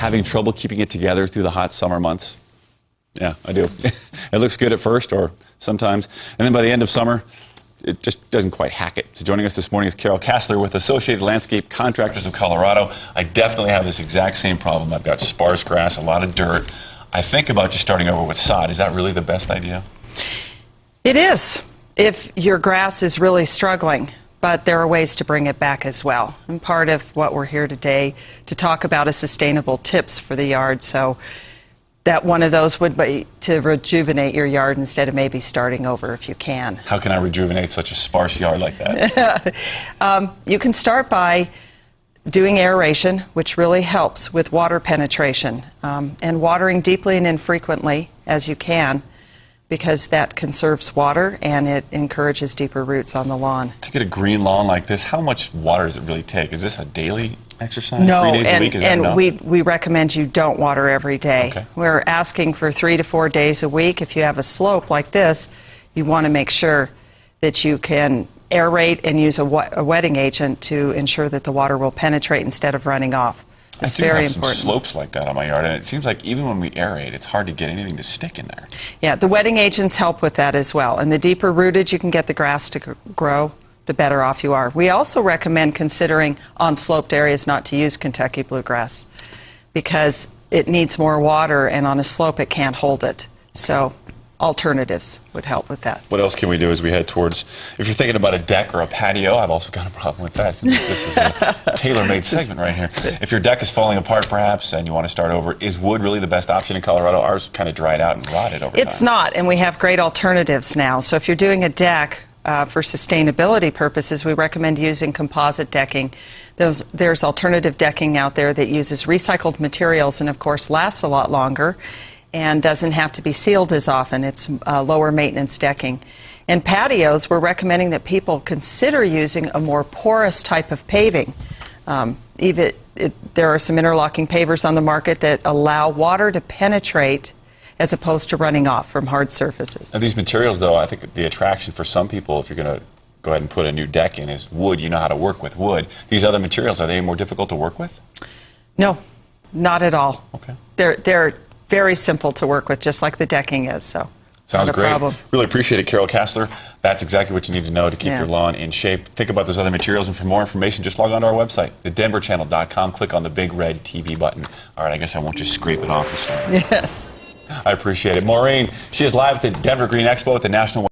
having trouble keeping it together through the hot summer months? Yeah, I do. It looks good at first, or sometimes, and then by the end of summer, it just doesn't quite hack it. So joining us this morning is Carol Kassler with Associated Landscape Contractors of Colorado. I definitely have this exact same problem. I've got sparse grass, a lot of dirt. I think about just starting over with sod. Is that really the best idea? It is, if your grass is really struggling, but there are ways to bring it back as well. And part of what we're here today to talk about is sustainable tips for the yard. So that one of those would be to rejuvenate your yard instead of maybe starting over if you can. How can I rejuvenate such a sparse yard like that? You can start by doing aeration, which really helps with water penetration, and watering deeply and infrequently as you can, because that conserves water and it encourages deeper roots on the lawn. To get a green lawn like this, how much water does it really take? Is this a daily exercise? No, 3 days a week? Is that enough? we recommend you don't water every day. Okay. We're asking for 3 to 4 days a week. If you have a slope like this, you want to make sure that you can aerate and use a wetting agent to ensure that the water will penetrate instead of running off. It's very important. I do have some slopes like that on my yard, and it seems like even when we aerate, it's hard to get anything to stick in there. Yeah, the wetting agents help with that as well. And the deeper rooted you can get the grass to grow, the better off you are. We also recommend considering on sloped areas not to use Kentucky bluegrass because it needs more water, and on a slope it can't hold it. So alternatives would help with that. What else can we do as we head towards, if you're thinking about a deck or a patio? I've also got a problem with that. This is a tailor-made segment right here. If your deck is falling apart perhaps and you want to start over, is wood really the best option in Colorado? Ours kind of dried out and rotted over time. It's not, and we have great alternatives now. So if you're doing a deck for sustainability purposes, we recommend using composite decking. There's alternative decking out there that uses recycled materials and of course lasts a lot longer and doesn't have to be sealed as often. It's lower maintenance decking. In patios, we're recommending that people consider using a more porous type of paving. There are some interlocking pavers on the market that allow water to penetrate as opposed to running off from hard surfaces. Now, these materials, though, I think the attraction for some people, if you're going to go ahead and put a new deck in, is wood. You know how to work with wood. These other materials, are they more difficult to work with? No, not at all. Okay. They're very simple to work with, just like the decking is. So sounds great. Problem. Really appreciate it, Carol Kassler. That's exactly what you need to know to keep your lawn in shape. Think about those other materials, and for more information, just log on to our website, thedenverchannel.com. Click on the big red TV button. All right, I guess I won't just scrape it off. Yeah. I appreciate it. Maureen, she is live at the Denver Green Expo at the National